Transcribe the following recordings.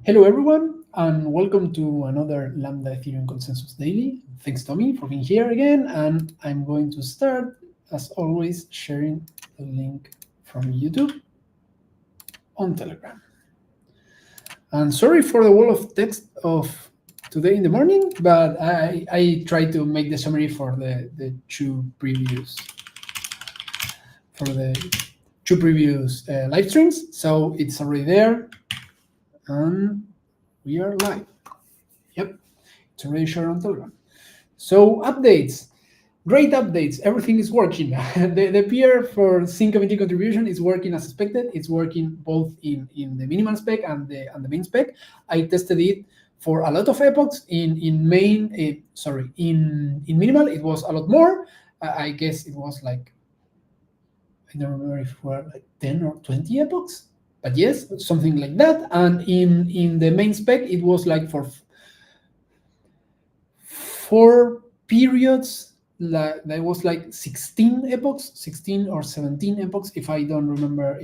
Hello, everyone, and welcome to another Lambda Ethereum Consensus Daily. Thanks, Tommy, for being here again. And I'm going to start, as always, sharing the link from YouTube on Telegram. And sorry for the wall of text of today in the morning, but I tried to make the summary for the two previous live streams, so it's already there, and we are live. Yep, it's already shared on Telegram. So updates, great updates. Everything is working. the peer for sync committee contribution is working as expected. It's working both in the minimal spec and the main spec. I tested it for a lot of epochs. In minimal it was a lot more. I guess it was like, I don't remember if it were like 10 or 20 epochs, but yes, something like that. And in the main spec it was like for 4 periods, there was like 16 epochs, 16 or 17 epochs, if I remember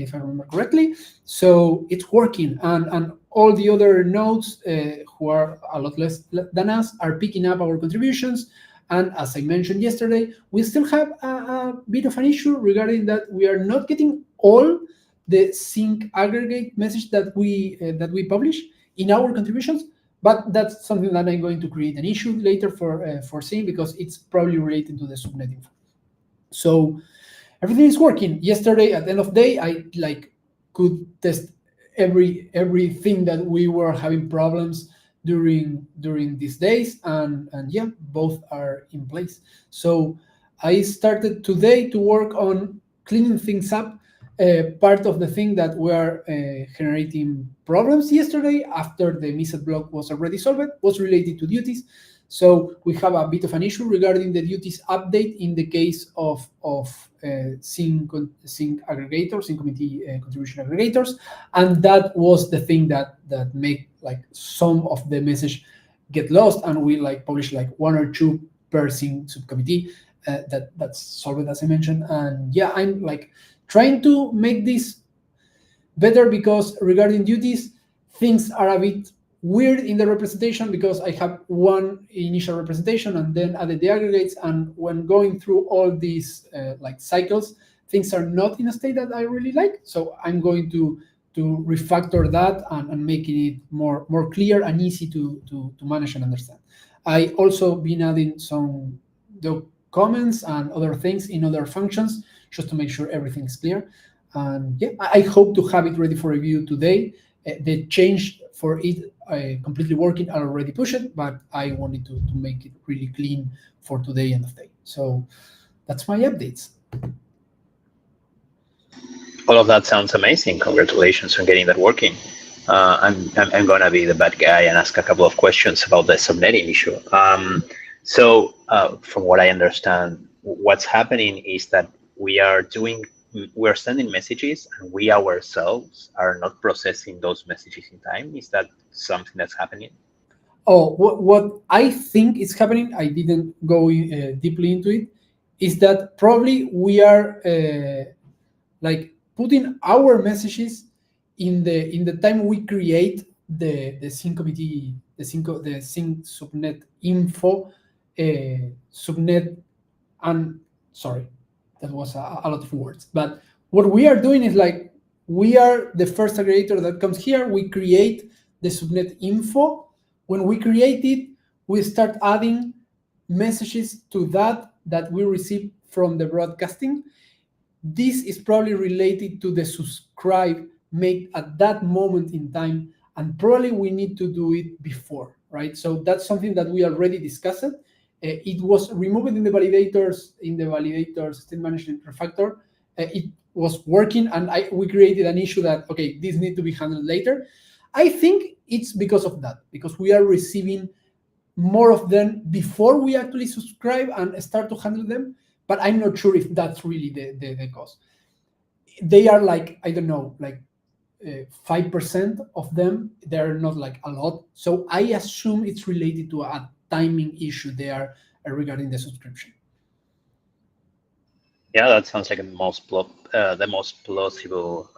correctly. So it's working, and all the other nodes who are a lot less than us are picking up our contributions. And as I mentioned yesterday, we still have a bit of an issue regarding that we are not getting all the sync aggregate message that we publish in our contributions. But that's something that I'm going to create an issue later for seeing, because it's probably related to the subnet info. So everything is working. Yesterday, at the end of the day, I could test everything that we were having problems during these days, and yeah, both are in place. So I started today to work on cleaning things up. Part of the thing that were generating problems yesterday, after the missed block was already solved, was related to duties. So we have a bit of an issue regarding the duties update in the case of sync aggregators, sync committee contribution aggregators, and that was the thing that made some of the message get lost, and we publish 1 or 2 per sync subcommittee. That's solved, as I mentioned. And yeah, I'm trying to make this better, because regarding duties, things are a bit weird in the representation, because I have one initial representation and then added the aggregates, and when going through all these cycles, things are not in a state that I really like. So I'm going to refactor that and making it more clear and easy to manage and understand. I also been adding some comments and other things in other functions, just to make sure everything is clear. And yeah, I hope to have it ready for review today. The change for it completely working, I already pushed it, but I wanted to make it really clean for today and the day. So that's my updates. All of that sounds amazing. Congratulations on getting that working. I'm going to be the bad guy and ask a couple of questions about the subnetting issue. So from what I understand, what's happening is that we're sending messages, and we ourselves are not processing those messages in time. Is that something that's happening? Oh, what I think is happening, I didn't go deeply into it, is that probably we are putting our messages in the time we create the sync committee, the sync subnet info subnet. And sorry, that was a lot of words, but what we are doing is we are the first aggregator that comes here. We create the subnet info. When we create it, we start adding messages to that we receive from the broadcasting. This is probably related to the subscribe made at that moment in time, and probably we need to do it before, right? So that's something that we already discussed. It was removed in the validators state management refactor. It was working, and we created an issue that, okay, this needs to be handled later. I think it's because of that, because we are receiving more of them before we actually subscribe and start to handle them. But I'm not sure if that's really the cause. They are I don't know, 5% of them. They're not a lot. So I assume it's related to a timing issue there regarding the subscription. Yeah, that sounds like the most plausible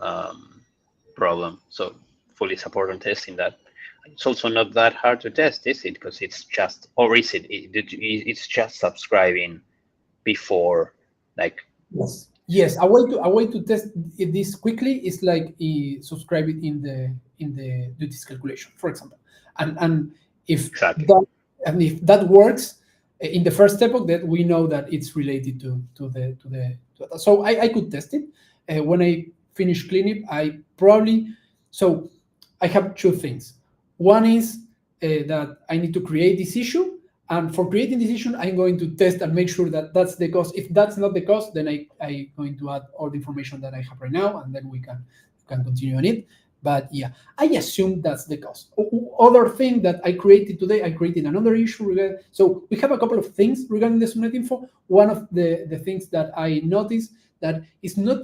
problem. So fully support on testing that. it's also not that hard to test, is it? Because it's just, or is it's just subscribing before, like, Yes. Yes, a way to test this quickly is like subscribe it in the duties calculation, for example, and if exactly. that if that works in the first step of that, we know that it's related to so I could test it when I finish cleanup. I probably so I have two things. One is that I need to create this issue, and for creating this issue, I'm going to test and make sure that that's the cost. If that's not the cost, then I going to add all the information that I have right now, and then we can continue on it. But yeah, I assume that's the cost. Other thing that I created today, I created another issue. So we have a couple of things regarding the subnet info. One of the things that I noticed that is not,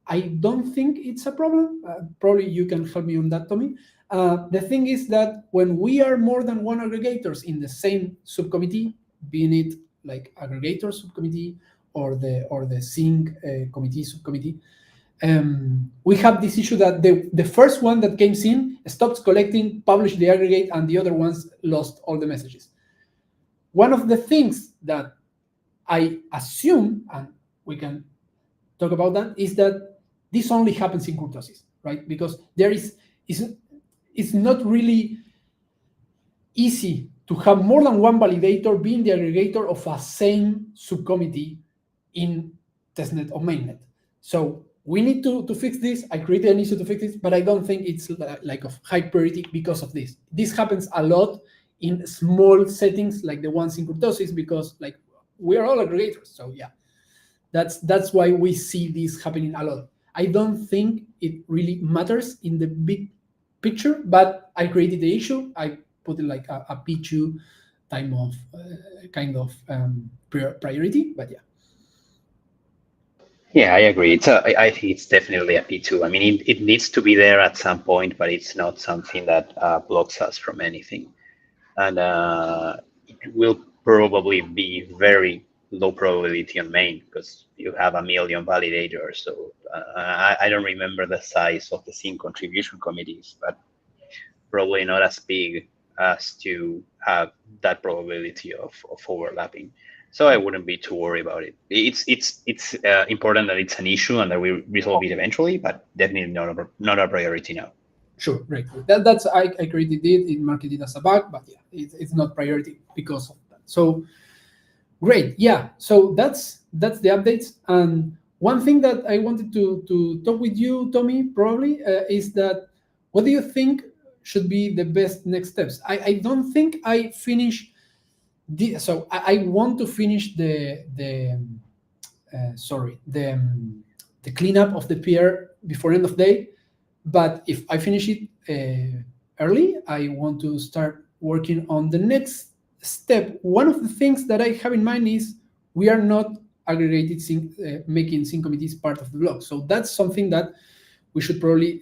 I don't think it's a problem. Probably you can help me on that, Tommy. The thing is that when we are more than one aggregators in the same subcommittee, being it like aggregator subcommittee or the sync committee subcommittee, we have this issue that the first one that came in stopped collecting, published the aggregate, and the other ones lost all the messages. One of the things that I assume, and we can talk about that, is that this only happens in kurtosis, right? Because it's not really easy to have more than one validator being the aggregator of a same subcommittee in testnet or mainnet. So we need to fix this. I created an issue to fix this, but I don't think it's like of high priority because of this. This happens a lot in small settings like the ones in kurtosis, because like we are all aggregators. So yeah, that's why we see this happening a lot. I don't think it really matters in the big picture, but I created the issue. I put it like a P2 time of kind of priority, but yeah. Yeah, I agree. I think it's definitely a P2. I mean, it needs to be there at some point, but it's not something that blocks us from anything. And it will probably be very low probability on main because you have 1 million validators. So I don't remember the size of the sync contribution committees, but probably not as big as to have that probability of overlapping. So I wouldn't be too worried about it. It's important that it's an issue and that we resolve it eventually, but definitely not a priority now. Sure, great. That's I created it, marked it as a bug, but yeah, it's not priority because of that. So great, yeah. So that's the updates. And one thing that I wanted to talk with you, Tommy, probably is that what do you think should be the best next steps? I don't think I finished. So I want to finish the cleanup of the PR before end of day. But if I finish it early, I want to start working on the next step. One of the things that I have in mind is we are not aggregated making sync committees part of the block. So that's something that we should probably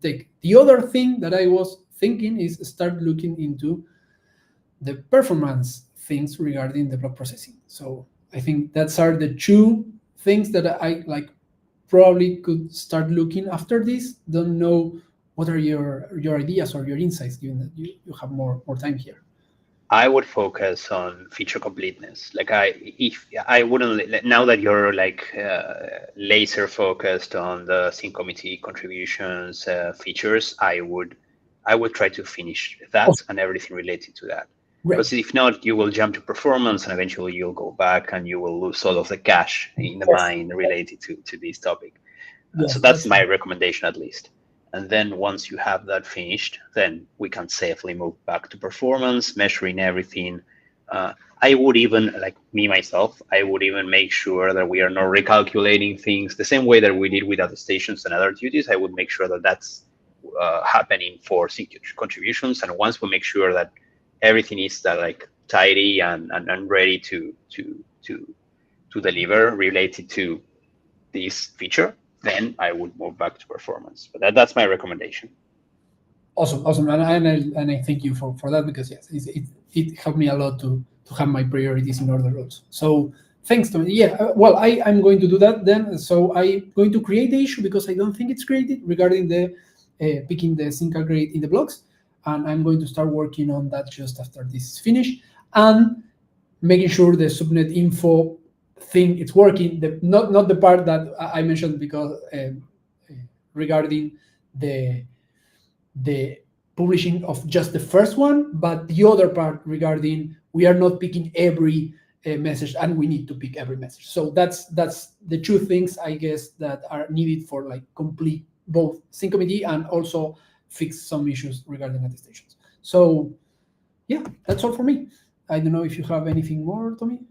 take. The other thing that I was thinking is start looking into the performance things regarding the block processing. So I think that's are the two things that I like probably could start looking after this. Don't know what are your ideas or your insights, given that you have more time here. I would focus on feature completeness. Like I wouldn't, now that you're like laser focused on the sync committee contributions features, I would try to finish that and everything related to that. Because if not, you will jump to performance and eventually you'll go back and you will lose all of the cache in the mine related to this topic. So that's my recommendation, at least. And then once you have that finished, then we can safely move back to performance, measuring everything. I would even, like me, myself, I would even make sure that we are not recalculating things the same way that we did with other stations and other duties. I would make sure that that's happening for sync contributions. And once we make sure that everything is like tidy and ready to deliver related to this feature, then I would move back to performance. But that's my recommendation. Awesome, and I thank you for that, because yes, it helped me a lot to have my priorities in order also. So thanks, Tommy. Yeah, well, I'm going to do that then. So I'm going to create the issue because I don't think it's created regarding the picking the sync aggregate in the blocks. and I'm going to start working on that just after this is finished, and making sure the subnet info thing it's working. Not the part that I mentioned, because regarding the the publishing of just the first one, but the other part regarding we are not picking every message, and we need to pick every message. So that's the two things, I guess, that are needed for like complete both sync committee and also fix some issues regarding attestations. So yeah, that's all for me. I don't know if you have anything more, Tommy.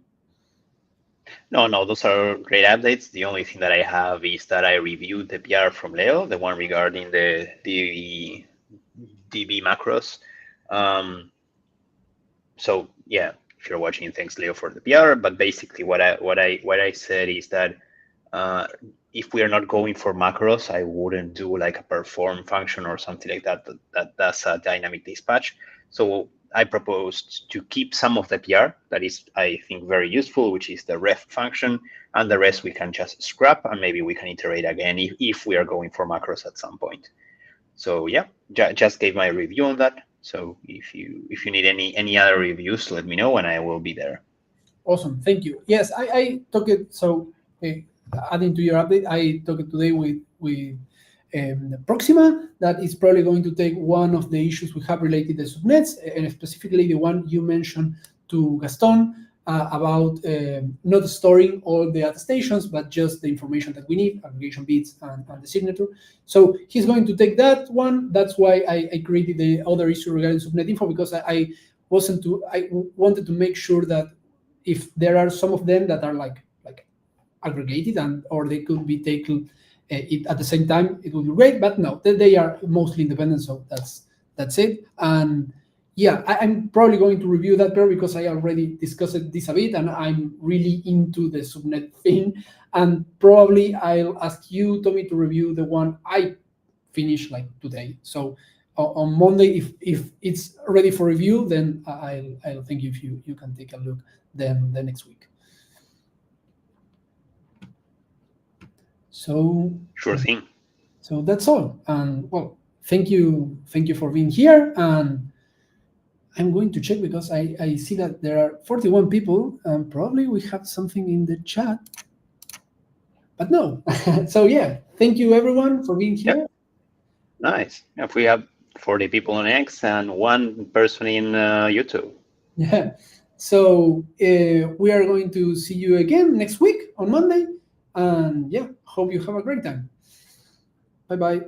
No, those are great updates. The only thing that I have is that I reviewed the PR from Leo, the one regarding the DB macros. So yeah, if you're watching, thanks Leo for the PR. But basically, what I said is that if we are not going for macros, I wouldn't do like a perform function or something like that. That's a dynamic dispatch. So I proposed to keep some of the PR that is, I think, very useful, which is the ref function, and the rest we can just scrap, and maybe we can iterate again if we are going for macros at some point. So yeah, just gave my review on that. So if you need any other reviews, let me know, and I will be there. Awesome, thank you. Yes, I took it. So adding to your update, I took it today with Proxima. That is probably going to take one of the issues we have related to subnets, and specifically the one you mentioned to Gaston about not storing all the attestations, but just the information that we need, aggregation bits and the signature. So he's going to take that one. That's why I created the other issue regarding subnet info, because I wanted to make sure that if there are some of them that are like aggregated, and or they could be taken at the same time, it would be great. But no, they are mostly independent, so that's it. And yeah, I'm probably going to review that pair because I already discussed this a bit, and I'm really into the subnet thing. And probably I'll ask you, Tommy, to review the one I finished like today. So on Monday, if it's ready for review, then I'll think if you can take a look then the next week. So Sure thing. So that's all. And well, thank you for being here. And I'm going to check because I see that there are 41 people, and probably we have something in the chat. But no. So yeah, thank you everyone for being here. Yep. Nice. If we have 40 people on X and one person in YouTube. Yeah. So we are going to see you again next week on Monday. And yeah, hope you have a great time. Bye-bye.